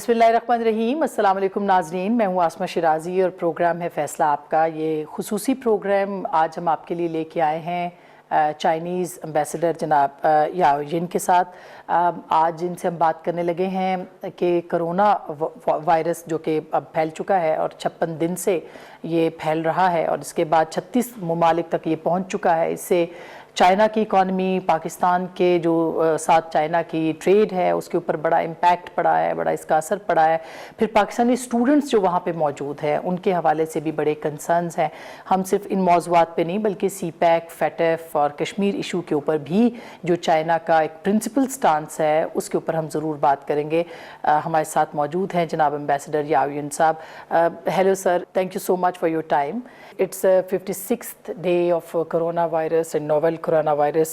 बिस्मिल्लाहिर्रहमानिर्रहीम, अस्सलाम वालेकुम नाज़रीन। मैं हूँ आसमा शराजी और प्रोग्राम है फ़ैसला आपका। ये खुसूसी प्रोग्राम आज हम आपके लिए लेके आए हैं चाइनीज़ एम्बेसडर जनाब याओ जिंग के साथ। आज इनसे हम बात करने लगे हैं कि कोरोना वायरस जो कि अब फैल चुका है और 56 दिन से ये फैल रहा है और इसके बाद 36 ममालिक तक ये पहुँच चुका है। इससे चाइना की इकॉनमी, पाकिस्तान के जो साथ चाइना की ट्रेड है उसके ऊपर बड़ा इम्पैक्ट पड़ा है, बड़ा इसका असर पड़ा है। फिर पाकिस्तानी स्टूडेंट्स जो वहाँ पे मौजूद हैं उनके हवाले से भी बड़े कंसर्न्स हैं। हम सिर्फ इन मौज़ूआत पे नहीं बल्कि CPEC, FATF और कश्मीर इशू के ऊपर भी जो चाइना का एक प्रिंसिपल स्टांस है उसके ऊपर हम ज़रूर बात करेंगे। हमारे साथ मौजूद हैं जनाब एम्बेसडर याओ जिंग साहब। Hello sir, thank you so much for your time. It's a 56th day of coronavirus and novel coronavirus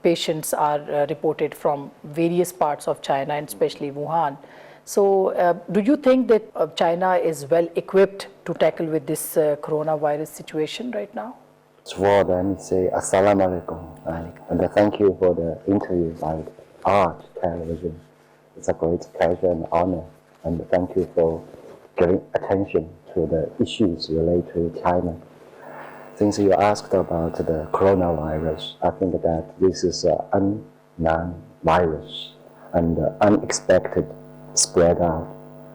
patients are reported from various parts of China and especially Wuhan. So do you think that China is well equipped to tackle with this coronavirus situation right now? First, let me say Assalamu alaikum. And thank you for the interview by Aaj Television. It's a great pleasure and honor. And thank you for giving attention to the issues related to China. Since you asked about the coronavirus, I think that this is an unknown virus and unexpected spread out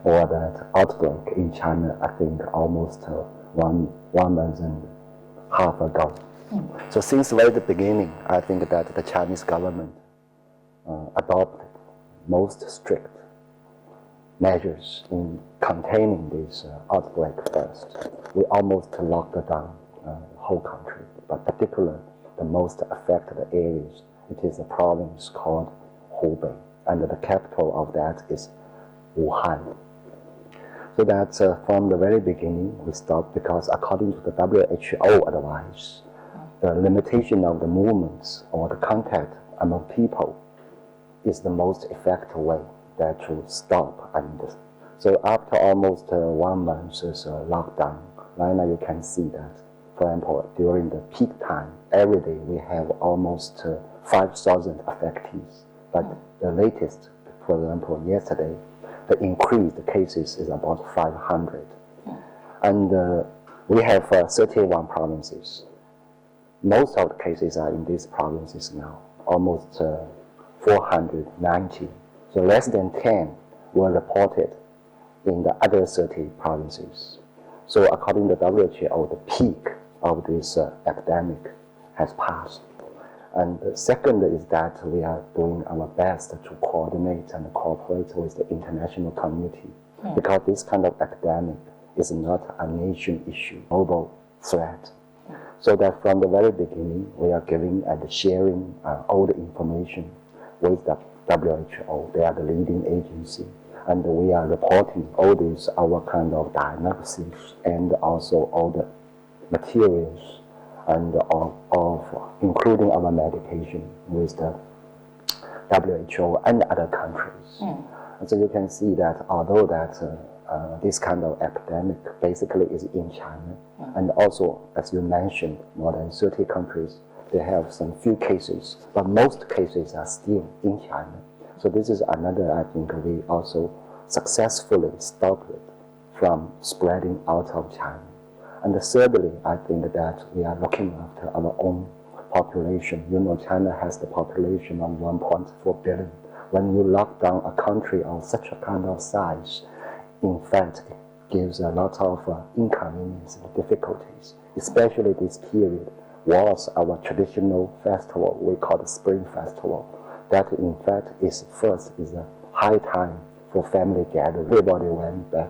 or that outbreak in China, I think almost one month and a half ago. So since the very beginning, I think that the Chinese government adopted most strict measures in containing this outbreak first. We almost locked down the whole country, but particularly the most affected areas. It is a province called Hubei, and the capital of that is Wuhan. So that from the very beginning we stopped because according to the WHO advice, the limitation of the movements or the contact among people is the most effective way that to stop. And so after almost 1 month lockdown, right now you can see that, for example, during the peak time, every day we have almost 5,000 affectees. But the latest, for example, yesterday, the increased cases is about 500. And we have 31 provinces. Most of the cases are in these provinces now, almost 490. So less than 10 were reported in the other 30 provinces. So according to the WHO, the peak of this epidemic has passed. And the second is that we are doing our best to coordinate and cooperate with the international community, because this kind of epidemic is not a nation issue, global threat. So that from the very beginning, we are giving and sharing all the information with the WHO. They are the leading agency, and we are reporting all these our kind of diagnosis and also all the materials and of including our medication with the WHO and other countries. And so you can see that although that this kind of epidemic basically is in China, and also as you mentioned, more than 30 countries, they have some few cases, but most cases are still in China. So this is another, I think, we also successfully stopped it from spreading out of China. And thirdly, I think that we are looking after our own population. You know, China has the population of 1.4 billion. When you lock down a country of such a kind of size, in fact, it gives a lot of inconvenience and difficulties, especially this period was our traditional festival, we call the Spring Festival. That in fact is a high time for family gathering. Everybody went back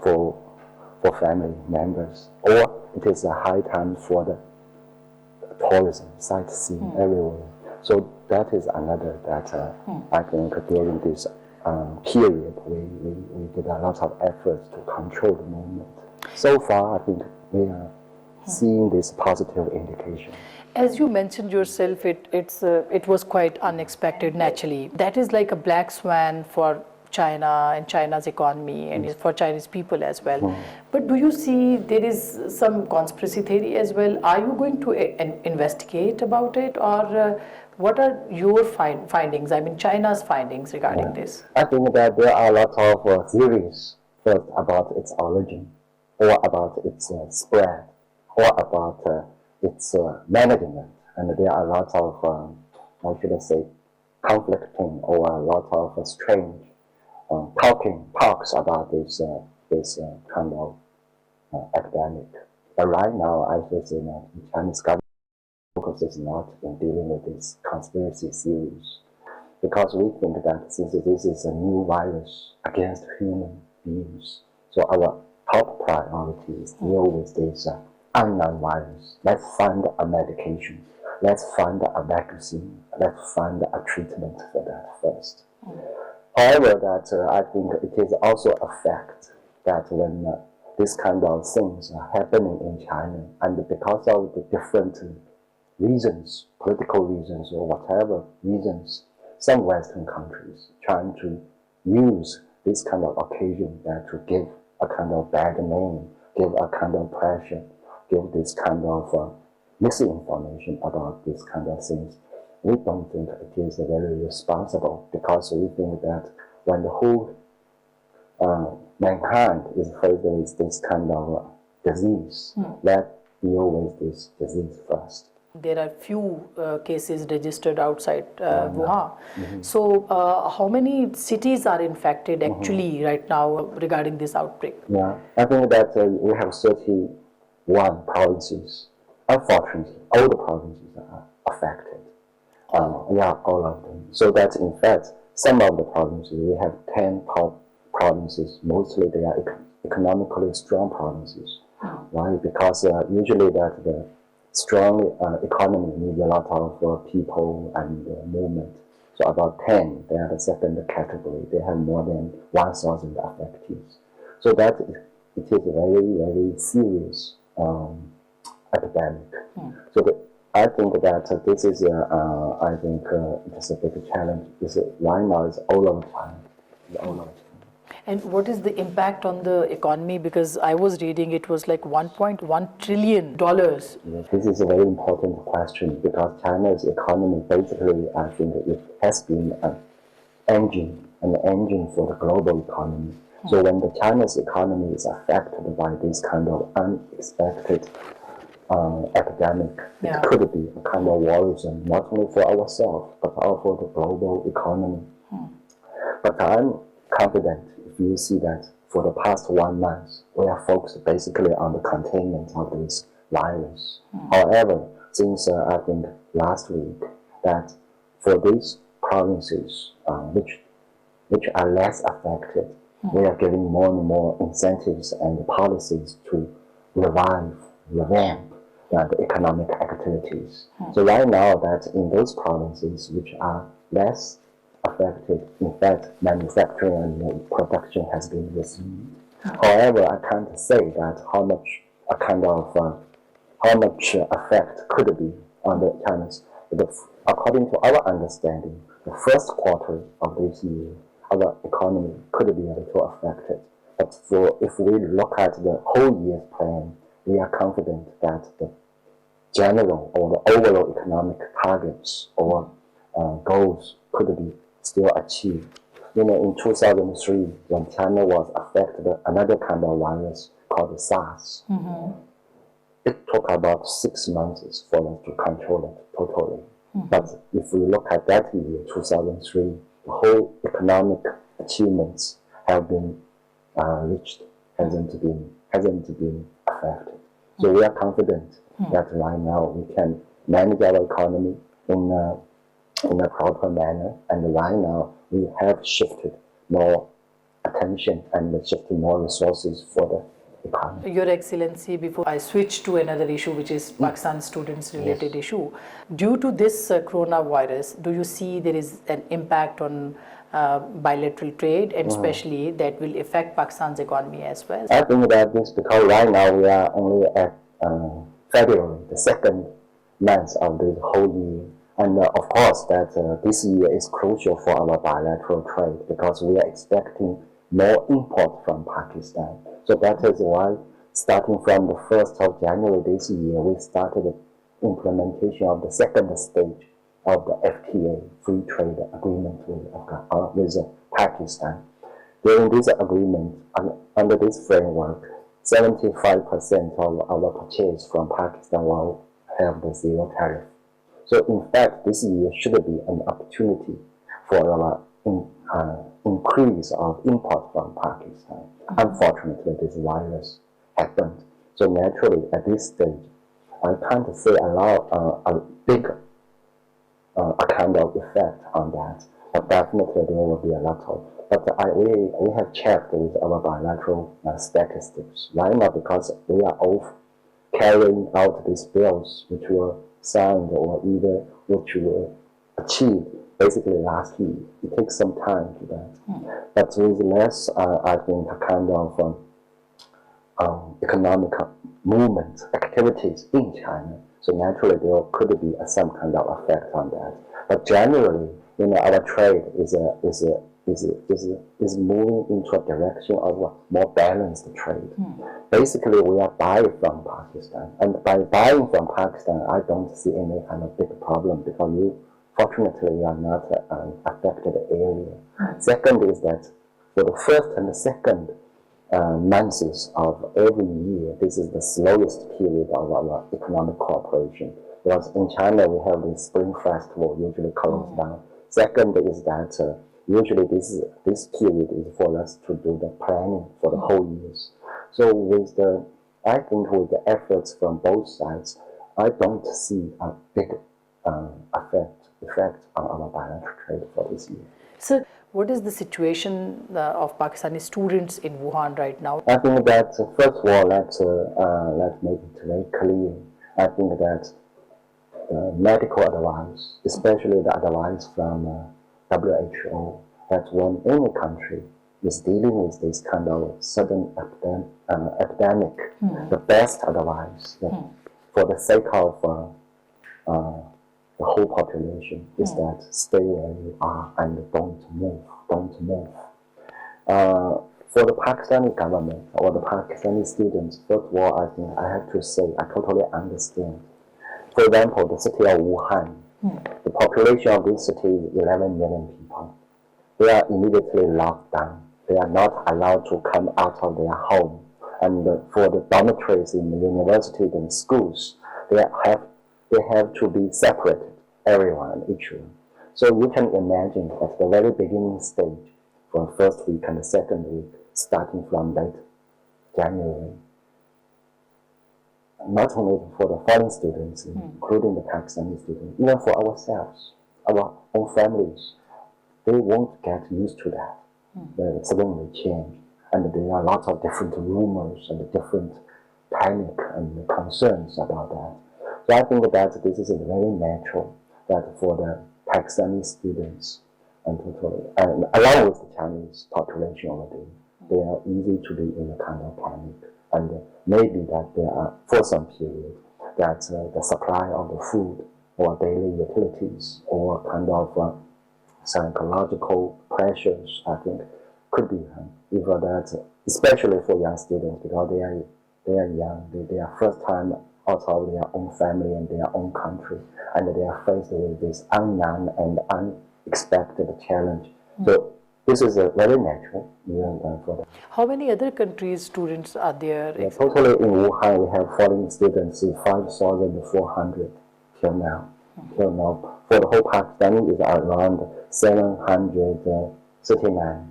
for family members, or it is a high time for the tourism, sightseeing everywhere. So that is another that I think during this period we did a lot of efforts to control the movement. So far, I think we are seeing this positive indication. As you mentioned yourself, it was quite unexpected naturally. That is like a black swan for China and China's economy and for Chinese people as well. But do you see there is some conspiracy theory as well? Are you going to investigate about it, or What are your findings, I mean China's findings regarding this? I think that there are a lot of theories, first about its origin, or about its spread, or about its management. And there are a lot of, how should I say, conflicting or a lot of strange talks about this kind of academic. But right now, I should say that the Chinese government focus is not in dealing with this conspiracy theories, because we think that since this is a new virus against human beings, so our top priority is deal with this unknown virus. Let's find a medication. Let's find a vaccine. Let's find a treatment for that first. However, that I think it is also a fact that when this kind of things are happening in China, and because of the different reasons, political reasons or whatever reasons, some Western countries trying to use this kind of occasion to give a kind of bad name, give a kind of pressure, give this kind of misinformation about this kind of things. We don't think it is very responsible, because we think that when the whole mankind is faced with this kind of disease, let's deal with this disease first. There are few cases registered outside Wuhan. So how many cities are infected actually right now regarding this outbreak? Yeah, I think that we have 31 provinces. Unfortunately, all the provinces are affected. Yeah, all of them. So that in fact, some of the provinces, we have 10 provinces, mostly they are economically strong provinces. Why? Because usually that the strong economy needs a lot of people and movement. So about 10, they are the second category. They have more than 1,000 affectees. So that it is a very, very serious epidemic. So I think that this is I think it's a big challenge. Right now it's all over China. All over China. And what is the impact on the economy? Because I was reading it was like $1.1 trillion. Yes, this is a very important question, because China's economy basically, I think it has been an engine for the global economy. So when the China's economy is affected by this kind of unexpected epidemic, it could be a kind of worrisome, not only for ourselves, but also for the global economy. But I'm confident, if you see that for the past 1 month, we are focused basically on the containment of this virus. However, since I think last week, that for these provinces which are less affected, we are giving more and more incentives and policies to revamp the economic activities. So right now that in those provinces which are less affected, in fact, manufacturing and production has been resumed. However, I can't say that how much effect could be on the Chinese. But according to our understanding, the first quarter of this year, our economy could be a little affected. But if we look at the whole year's plan, we are confident that the general or the overall economic targets or goals could be still achieved. You know, in 2003, when China was affected by another kind of virus called SARS, it took about 6 months for us to control it totally. But if we look at that year, 2003, the whole economic achievements have been reached, hasn't been affected. So we are confident that right now we can manage our economy in a proper manner, and right now we have shifted more attention and shifted more resources for the economy. Your Excellency, before I switch to another issue, which is Pakistan students related issue, due to this coronavirus, do you see there is an impact on bilateral trade, and especially that will affect Pakistan's economy as well? I think that this, because right now we are only at February, the second month of the whole year. And of course that this year is crucial for our bilateral trade, because we are expecting more import from Pakistan. So that is why, starting from the 1st of January this year, we started the implementation of the second stage of the FTA, free trade agreement with Pakistan. During this agreement, under this framework, 75% of our purchase from Pakistan will have the zero tariff. So in fact, this year should be an opportunity for our increase of import from Pakistan. Unfortunately, this virus happened. So naturally, at this stage, I can't say a big a kind of effect on that. But definitely there will be a lot of. But we have checked with our bilateral statistics. Why not? Because we are all carrying out these bills which were signed or either which were achieved basically last year. It takes some time to that. But with less, I think, a kind of economic movement activities in China. So naturally there could be some kind of effect on that. But generally, our trade is moving into a direction of a more balanced trade. Basically, we are buying from Pakistan, and by buying from Pakistan, I don't see any kind of big problem because fortunately, we are not an affected area. Second is that for the first and the second months of every year, this is the slowest period of our economic cooperation. Because in China, we have the Spring Festival usually closed down. Second is that usually this period is for us to do the planning for the whole years. So I think with the efforts from both sides, I don't see a big effect on our bilateral trade for this year. So, what is the situation of Pakistani students in Wuhan right now? I think that first of all, let's make it very clear. I think that medical advice, especially the advice from WHO, that when any country is dealing with this kind of sudden epidemic, the best advice for the sake of the whole population is that stay where you are and don't move. For the Pakistani government or the Pakistani students, first of all, I think I have to say I totally understand. For example, the city of Wuhan, the population of this city is 11 million people. They are immediately locked down. They are not allowed to come out of their home. And for the dormitories in the universities and schools, they have to be separated, everyone, each one. So you can imagine at the very beginning stage, from first week and the second week, starting from late January, not only for the foreign students, including the Pakistani students, even for ourselves, our own families, they won't get used to that. They suddenly change. And there are lots of different rumors and different panic and concerns about that. So I think that this is very natural that for the Pakistani students and along with the Chinese population already, they are easy to be in a kind of panic. And maybe that there are, for some period, that the supply of the food or daily utilities or kind of psychological pressures, I think, could be either that, especially for young students, because they are young, they are first time out of their own family and their own country, and they are faced with this unknown and unexpected challenge. So this is very natural for them. How many other countries' students are there? Yeah, totally in Wuhan, we have foreign students, 5,400 till now. Till now, for the whole Pakistan, is around 739.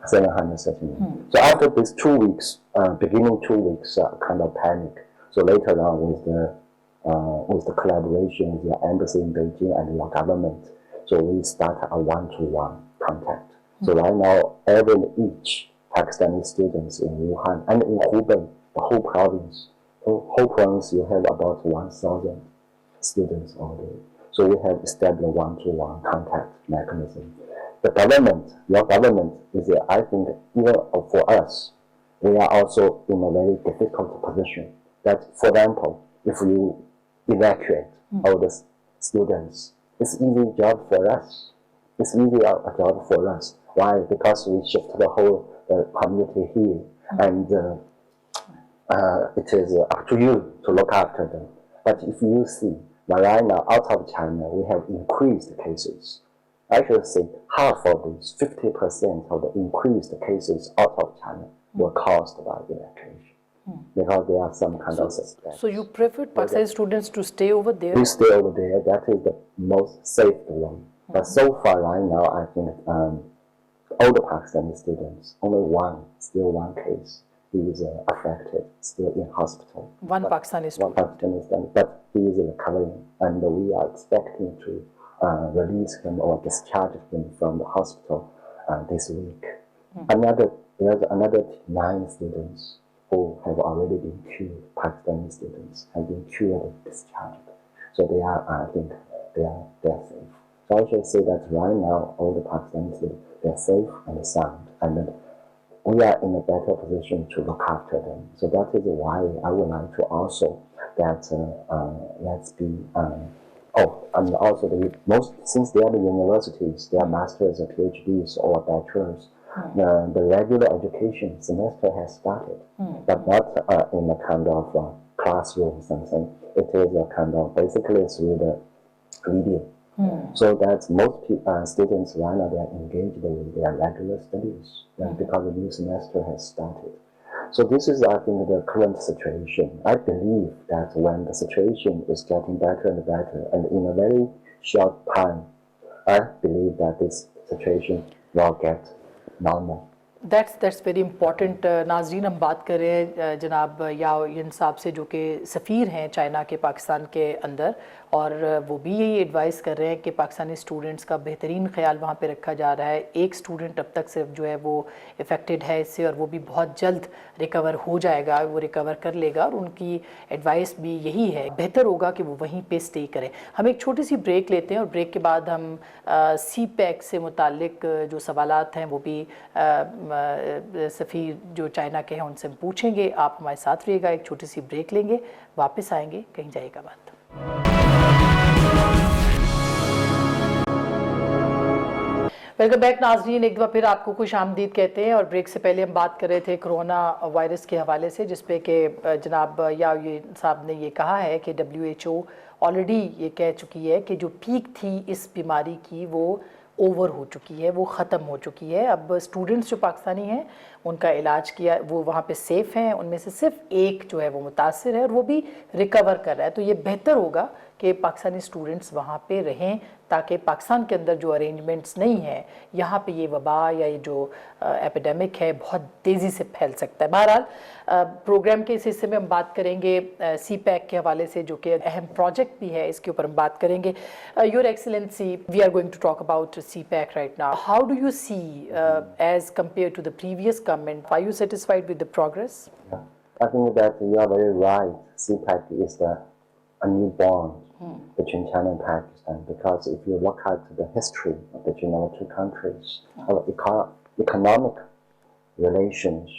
739. So after these 2 weeks, beginning 2 weeks, kind of panic. So later on, with the collaboration with your embassy in Beijing and your government, so we start a one-to-one contact. So right now, each Pakistani students in Wuhan and in Hubei, the whole province, you have about 1,000 students already. So we have established one-to-one contact mechanism. The government, your government is, I think, even for us, we are also in a very difficult position. That, for example, if you evacuate all the students, it's easy job for us. It's easy a job for us. Why? Because we shift the whole community here, and it is up to you to look after them. But if you see But right now, out of China, we have increased cases. I should say half of these, 50% of the increased cases out of China were caused by evacuation. Because there are some kind of suspects. So you preferred Pakistani students to stay over there? We stay over there. That is the most safe way. But so far, right now, I think all the Pakistani students, only still one case, he is affected, still in hospital. One Pakistani student. One Pakistani student, but he is recovering, and we are expecting to release him or discharge him from the hospital this week. There's another 9 students who have already been cured. Pakistani students have been cured and discharged. So they are, I think, they are safe. So I should say that right now, all the Pakistani students, they are safe and sound, and we are in a better position to look after them. So that is why I would like to also that let's be and also since they are the universities, they are masters or PhDs or bachelors. The regular education semester has started, but not in a kind of classroom something. It is a kind of basically through the video. So that most students right now, they are engaged with their regular studies because the new semester has started. So this is, I think, the current situation. I believe that when the situation is getting better and better, and in a very short time, I believe that this situation will get normal. That's very important. नाजरीन, हम बात कर रहे हैं जनाब याओ जिन साहब से, जो कि सफ़ीर हैं चाइना के पाकिस्तान के अंदर, और वो भी यही एडवाइस कर रहे हैं कि पाकिस्तानी स्टूडेंट्स का बेहतरीन ख्याल वहाँ पे रखा जा रहा है। एक स्टूडेंट अब तक सिर्फ जो है वो इफ़ेक्टेड है इससे, और वो भी बहुत जल्द रिकवर हो जाएगा, वो रिकवर कर लेगा, और उनकी एडवाइस भी यही है, बेहतर होगा कि वो वहीं पे स्टे करें। हम एक छोटी सी ब्रेक लेते हैं, और ब्रेक के बाद हम CPEC से मुतालिक जो सवालात हैं वो भी सफ़ीर जो चाइना के हैं उनसे हम पूछेंगे। आप हमारे साथ रहिएगा, एक छोटी सी ब्रेक लेंगे, वापस आएंगे, कहीं जाइएगा बात। वेलकम बैक नाजरीन, एक दफ़ा फिर आपको खुश आमदीद कहते हैं। और ब्रेक से पहले हम बात कर रहे थे कोरोना वायरस के हवाले से, जिसपे कि जनाब याओ साहब ने ये कहा है कि WHO ऑलरेडी ये कह चुकी है कि जो पीक थी इस बीमारी की वो ओवर हो चुकी है, वो ख़त्म हो चुकी है। अब स्टूडेंट्स जो पाकिस्तानी हैं उनका इलाज किया, वो वहाँ पे सेफ़ हैं, उनमें से सिर्फ एक जो है वो मुतासिर है और वो भी रिकवर कर रहा है। तो ये बेहतर होगा कि पाकिस्तानी स्टूडेंट्स वहाँ पे रहें, ताकि पाकिस्तान के अंदर जो अरेंजमेंट्स नहीं हैं, यहाँ पे ये वबा या ये जो एपिडेमिक है बहुत तेज़ी से फैल सकता है। बहरहाल प्रोग्राम के इस हिस्से में हम बात करेंगे CPEC के हवाले से, जो कि अहम प्रोजेक्ट भी है, इसके ऊपर हम बात करेंगे। Your excellency, we are going to talk about CPEC right now. How do you see as compare to the previous government, are you satisfied with the progress? I think that you are very right. CPEC is a new bond between China and Pakistan, because if you look at the history between our two countries, our economic relations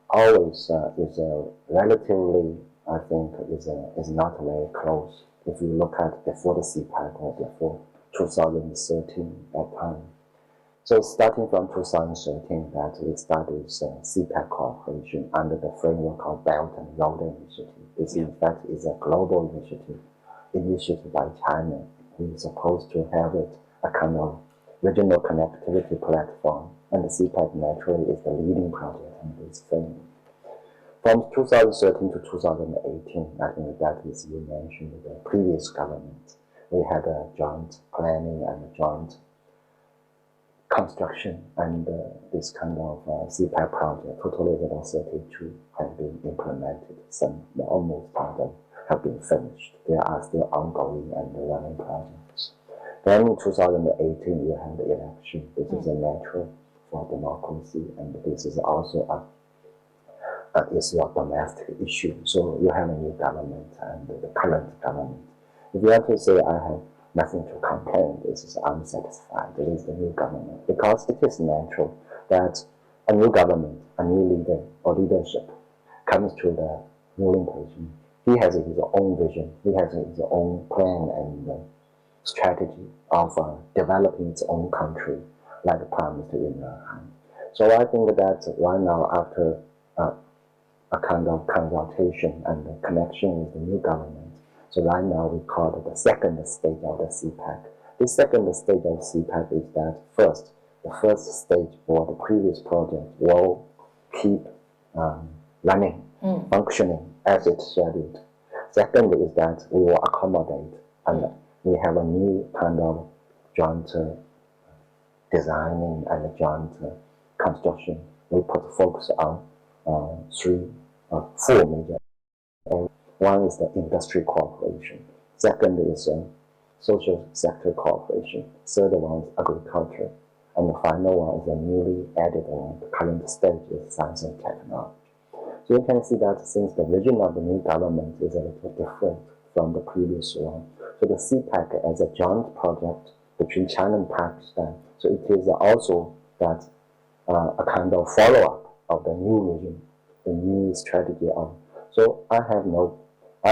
always is relatively, I think, is not very close. If you look at before the CPEC or before 2013, that time. So starting from 2013, that we started CPEC cooperation under the framework of Belt and Road Initiative. This in fact is a global initiative initiated by China. We are supposed to have it a kind of regional connectivity platform, and the CPEC naturally is the leading project in this framework. From 2013 to 2018, I think that is, you mentioned, the previous government, we had a joint planning and a joint construction, and this kind of CPEC project, totally about 32 have been implemented. Some, almost all of them, have been finished. There are still ongoing and running projects. Then in 2018, you have the election. This is a natural for democracy, and this is also a domestic issue. So you have a new government and the current government. If you have to say I have nothing to complain, this is unsatisfied with the new government, because it is natural that a new government, a new leader or leadership comes to the ruling position. He has his own vision, he has his own plan and strategy of developing its own country, like the Prime Minister in So I think that right now, after a kind of consultation and connection with the new government, So right now we call it the second stage of the CPAC. This second stage of CPAC is that the first stage for the previous project will keep running, functioning as it's scheduled. Second is that we will accommodate, and we have a new kind of joint designing and joint construction. We put focus on four major areas. One is the industry cooperation. Second is social sector cooperation. Third one is agriculture. And the final one is the newly added one, the current stage is science and technology. So you can see that since the vision of the new government is a little different from the previous one. So the CPAC as a joint project between China and Pakistan, so it is also that a kind of follow-up of the new vision, the new strategy of. So I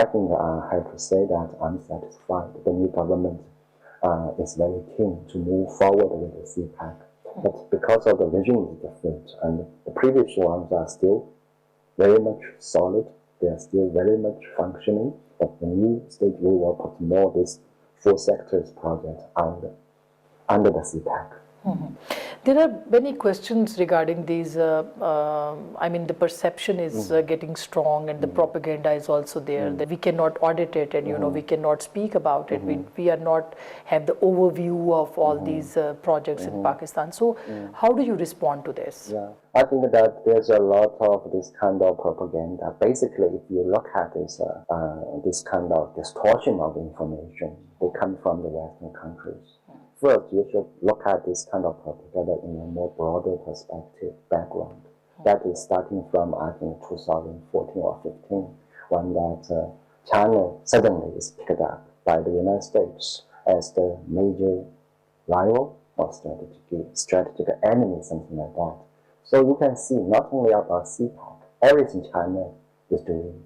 think I have to say that I'm satisfied. The new government is very keen to move forward with the CPAC. But because of the vision is different, and the previous ones are still very much solid, they are still very much functioning, but the new stage we will put more this four sectors project under the CPAC. There are many questions regarding these. I mean, the perception is getting strong, and the propaganda is also there that we cannot audit it, and we cannot speak about it. We are not have the overview of all these projects in Pakistan. So, how do you respond to this? Yeah, I think that there's a lot of this kind of propaganda. Basically, if you look at this kind of distortion of information, they come from the Western countries. First, you should look at this kind of propaganda in a more broader perspective, background. That is starting from, I think, 2014 or 15, when that China suddenly is picked up by the United States as the major rival or strategic enemy, something like that. So you can see not only about CPAC, everything China is doing,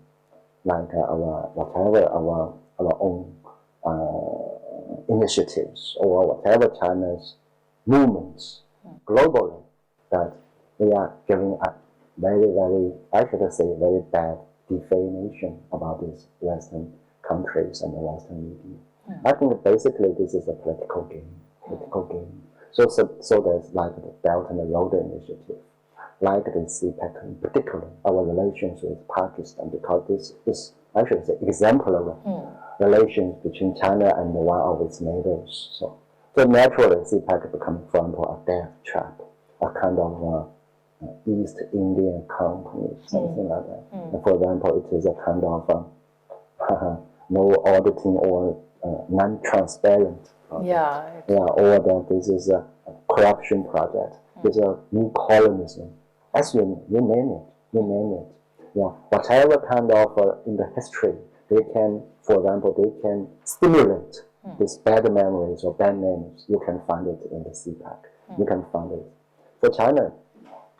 like our own initiatives or whatever China's movements globally, that we are giving a very, I should say, very bad defamation about these Western countries and the Western media. I think basically this is a political game. So there's like the Belt and the Road Initiative, like the CPAC in particular, our relations with Pakistan, because this is, I should say, exemplary relations between China and one of its neighbors. So naturally, CPAC becomes, for example, a death trap, a kind of East Indian company, something like that. And for example, it is a kind of no auditing or non-transparent project. Or that this is a corruption project. It's a new colonialism. As you name it. Yeah, whatever kind of in the history, they can, for example, they can stimulate these bad memories or bad names. You can find it in the CPAC. You can find it. For China,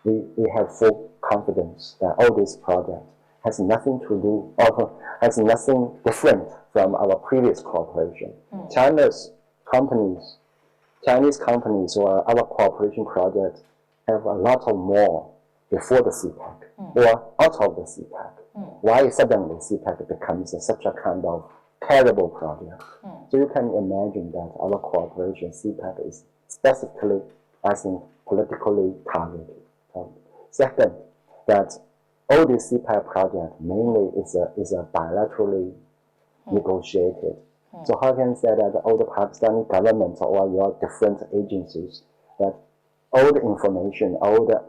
we have full confidence that all this project has nothing to do, or has nothing different from our previous cooperation. Chinese companies or our cooperation project have a lot of more before the CPAC or out of the CPAC. Why suddenly CPAC becomes such a kind of terrible project? So you can imagine that our cooperation CPAC is specifically, I think, politically targeted. Second, that all this CPAC project mainly is a bilaterally negotiated. So how can you say that all the Pakistani government or your different agencies, that all the information, all the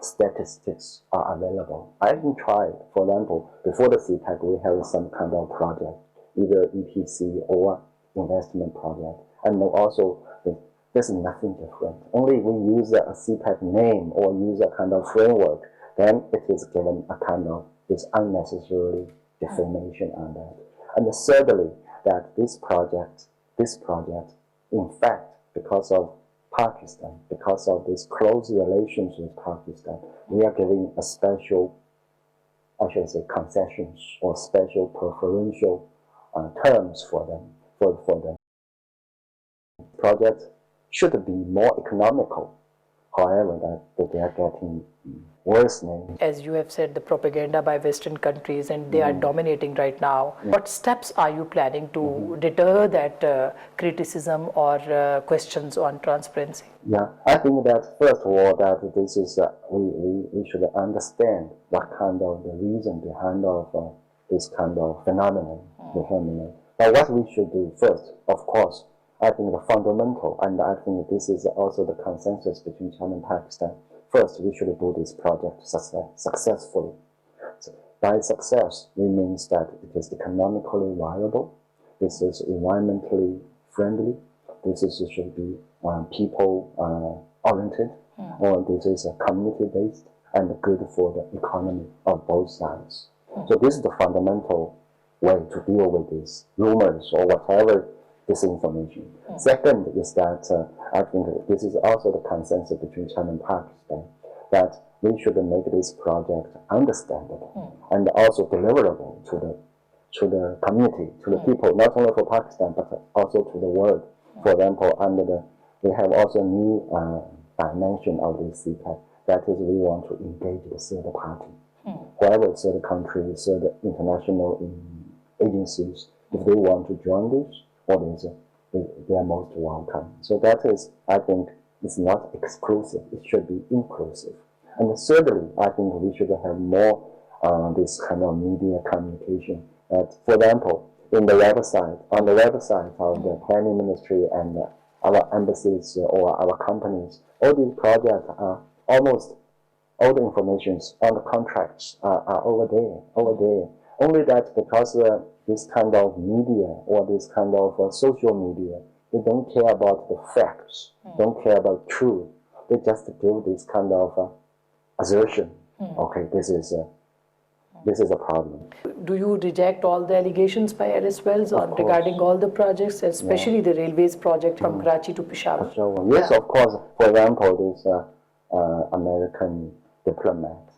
statistics are available? I even tried, for example, before the CPAC, we have some kind of project, either EPC or investment project. And also, there's nothing different. Only we use a CPAC name or use a kind of framework, then it is given a kind of this unnecessary defamation on that. And thirdly, that this project, in fact, because of Pakistan, because of this close relations with Pakistan, we are giving a special, I should say, concessions or special preferential terms for them. Project should be more economical. However, that they are getting worsening. As you have said, the propaganda by Western countries, and they are dominating right now. What steps are you planning to deter that criticism or questions on transparency? Yeah, I think that first of all, that this is we should understand what kind of the reason behind of this kind of phenomenon. But what we should do first, of course, I think the fundamental, and I think this is also the consensus between China and Pakistan. First, we should do this project successfully. So by success, it means that it is economically viable, this is environmentally friendly, this is, should be people oriented, or this is community-based and good for the economy of both sides. So this is the fundamental way to deal with these rumors or whatever disinformation. Second is that I think this is also the consensus between China and Pakistan, that we should make this project understandable and also deliverable to the community, to the people, not only for Pakistan but also to the world. For example, we have also a new dimension of this CPEC, that is we want to engage the third party. Whoever third country, third international agencies, if they want to join this, they are most welcome. So that is, I think, it's not exclusive, it should be inclusive. And thirdly, I think we should have more this kind of media communication. For example, on the website of the Planning Ministry and our embassies or our companies, all these projects are almost all the informations on the contracts are over there. Only that because this kind of media or this kind of social media, they don't care about the facts, don't care about truth. They just give this kind of assertion. Okay, this is a problem. Do you reject all the allegations by Alice Wells regarding all the projects, especially the railways project from Karachi to Peshawar? Yes, of course. For example, this American diplomat,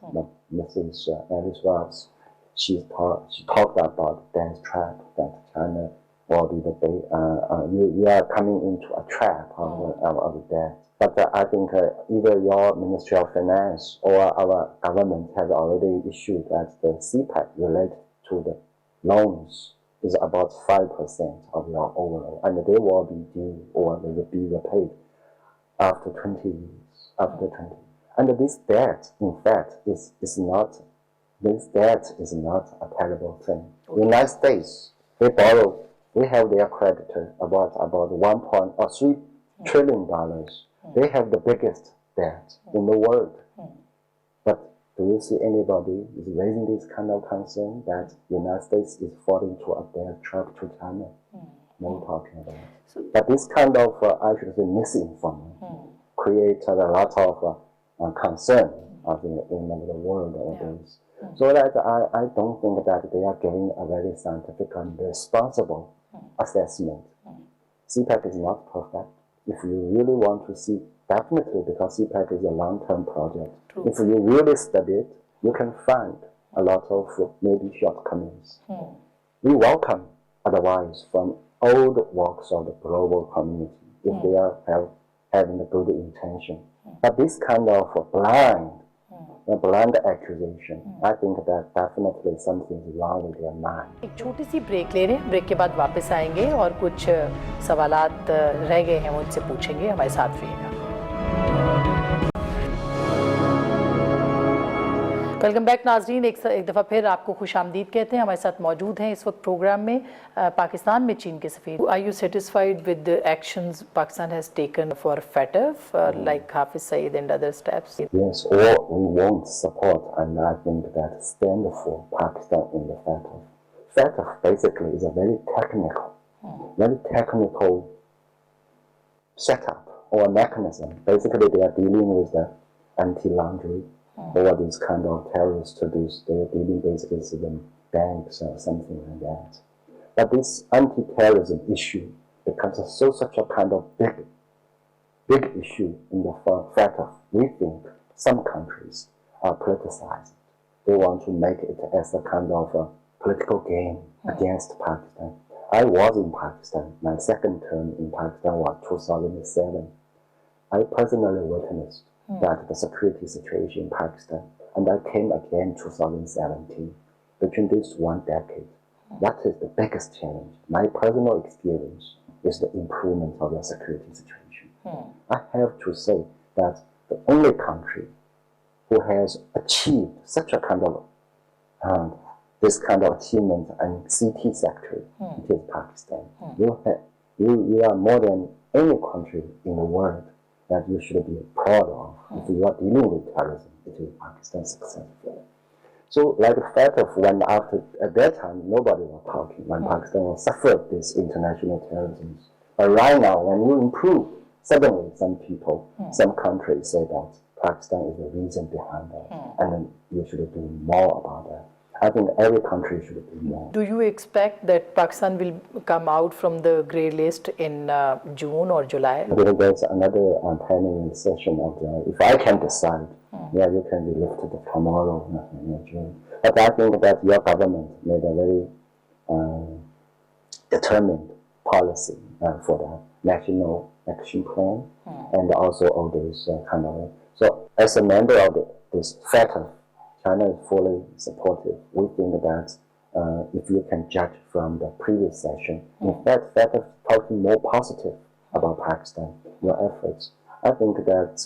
Mrs. Alice Wells, she talked about death trap, that China will be you are coming into a trap of death. But I think either your Ministry of Finance or our government has already issued that the CPEC related to the loans is about 5% of your overall, and they will be due or they will be repaid after 20 years. And this debt, in fact, is not a terrible thing. The United States, they have their creditor about $1.3 trillion. They have the biggest debt in the world. But do you see anybody is raising this kind of concern that the United States is falling to a debt trap to China? No talking about it. But this kind of, I should say, misinformation creates a lot of concern in the world nowadays. So that I don't think that they are giving a very scientific and responsible assessment. CPEC is not perfect. If you really want to see, definitely, because CPEC is a long-term project. If you really study it, you can find a lot of maybe shortcomings. We welcome advice from all the walks of the global community if they are having a good intention. But this kind of blind accusation, I think that definitely something is wrong with their mind. एक छोटी सी break ले रहे हैं, break के बाद वापस आएंगे और कुछ सवालात रह गए हैं मुझसे पूछेंगे, हमारे साथ रहिएगा। वेलकम बैक नाजरीन, एक दफ़ा फिर आपको खुश आमदीद कहते हैं। हमारे साथ मौजूद हैं इस वक्त प्रोग्राम में पाकिस्तान में चीन के सफ़ीर। Are you satisfied with the actions Pakistan has taken for FATF like Hafiz Saeed and other steps? Yes, or we won't support, and I think that stand for Pakistan in the FATF. FATF basically is a very technical setup or mechanism. Basically, they are dealing with the anti-laundering. Or these kind of terrorists to do, they're dealing basically with the banks or something like that. But this anti-terrorism issue becomes such a kind of big issue in the FATF. We think some countries are politicized. They want to make it as a kind of a political game against Pakistan. I was in Pakistan. My second term in Pakistan was 2007. I personally witnessed that the security situation in Pakistan and I came again 2017. Between this 1 decade, that is the biggest challenge. My personal experience is the improvement of the security situation. I have to say that the only country who has achieved such a kind of this kind of achievement in CT sector, it is Pakistan. You are more than any country in the world that you should be proud of. If you are dealing with terrorism, it is Pakistan's successful. So, like the fact of when after at that time nobody was talking when Pakistan was suffered this international terrorism. But right now, when you improve, suddenly some people, some countries say that Pakistan is the reason behind that, and then you should do more about that. I think every country should do more. Do you expect that Pakistan will come out from the grey list in June or July? There's another planning session of the, if I can decide, you can be lifted tomorrow in June. But I think that your government made a very determined policy for the national action plan, and also all those kind of. So, as a member of this factor, China is fully supportive. We think that if you can judge from the previous session, in fact, FATF talking more positive about Pakistan, your efforts. I think that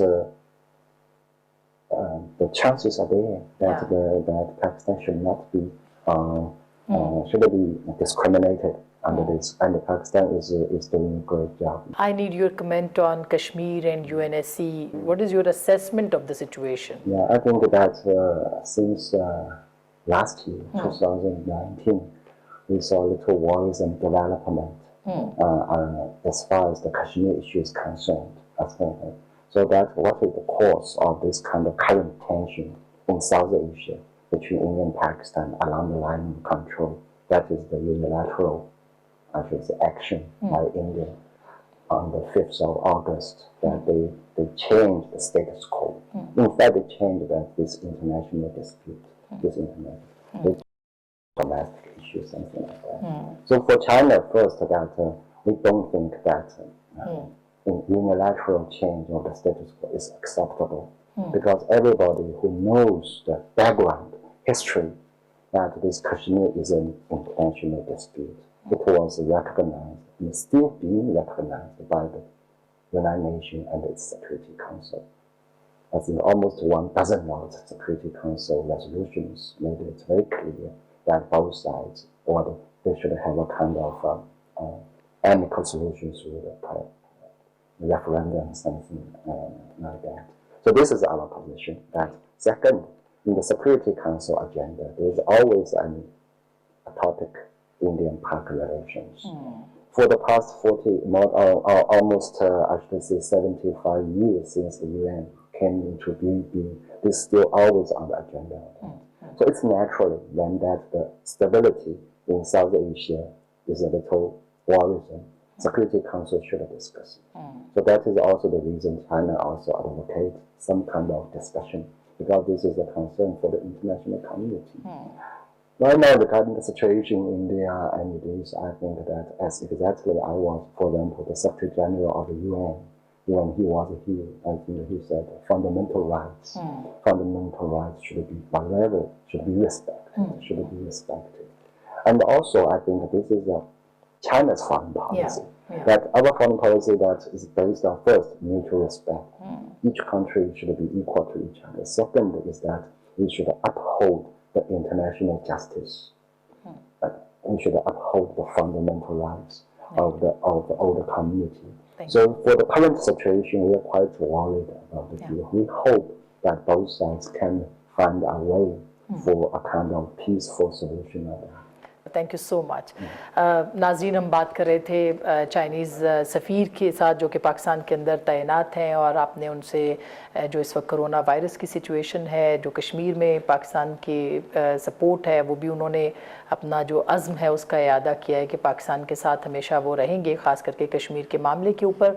the chances are there that that Pakistan should not be discriminated under this, and Pakistan is doing a great job. I need your comment on Kashmir and UNSC. What is your assessment of the situation? Yeah, I think that since last year, 2019, we saw little worrisome development as far as the Kashmir issue is concerned. So that what is the cause of this kind of current tension in South Asia between India and Pakistan along the line of control? That is the unilateral action by India on the 5th of August that they changed the status quo. In fact, they changed this international dispute, this international domestic issue, something like that. So for China, first, that we don't think that unilateral change of the status quo is acceptable, because everybody who knows the background, history, that this Kashmir is an international dispute. It was recognized and still being recognized by the United Nations and its Security Council. I think almost 1,000 Security Council resolutions made it very clear that both sides, or they should have a kind of amicable solution through the referendum, something like that. So this is our position. That second, in the Security Council agenda, there is always a topic: Indian-Pak relations. For the past almost, I should say, 75 years since the UN came into being, this is still always on the agenda. So it's naturally when that the stability in South Asia is a little worrisome, Security Council should discuss it. So that is also the reason China also advocates some kind of discussion, because this is a concern for the international community. Right now, regarding the situation in India and this, I think that as exactly I was, for example, the Secretary General of the UN, when he was here, I think he said fundamental rights. Fundamental rights should be whatever, should be respected. And also, I think this is China's foreign policy. That our foreign policy that is based on, first, mutual respect. Each country should be equal to each other. Second is that we should uphold the international justice. We should uphold the fundamental rights of the community. So for the current situation, we are quite worried about it. We hope that both sides can find a way for a kind of peaceful solution of that. Thank you so much. नाज़रीन, हम बात कर रहे थे Chinese सफ़ीर के साथ जो कि पाकिस्तान के अंदर तैनात हैं, और आपने उनसे जो इस वक्त कोरोना वायरस की सिचुएशन है, जो कश्मीर में पाकिस्तान की सपोर्ट है, वो भी उन्होंने अपना जो अज़्म है उसका इयादा किया है कि पाकिस्तान के साथ हमेशा वो रहेंगे, ख़ास करके कश्मीर के मामले के ऊपर।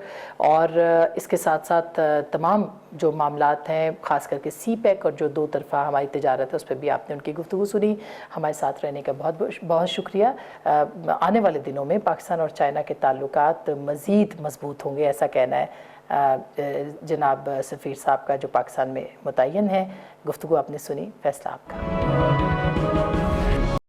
और इसके साथ साथ तमाम जो मामलात हैं, ख़ास करके CPEC और जो दो तरफ़ा हमारी तिजारत है, उस पर भी आपने उनकी गुफ्तगू सुनी। हमारे साथ रहने का बहुत शुक्रिया। आने वाले दिनों में पाकिस्तान और चाइना के ताल्लुकात मज़ीद मजबूत होंगे, ऐसा कहना है जनाब सफ़ीर साहब का जो पाकिस्तान में मुतय्यन है। गुफ्तगू आपने सुनी फैसला आपका।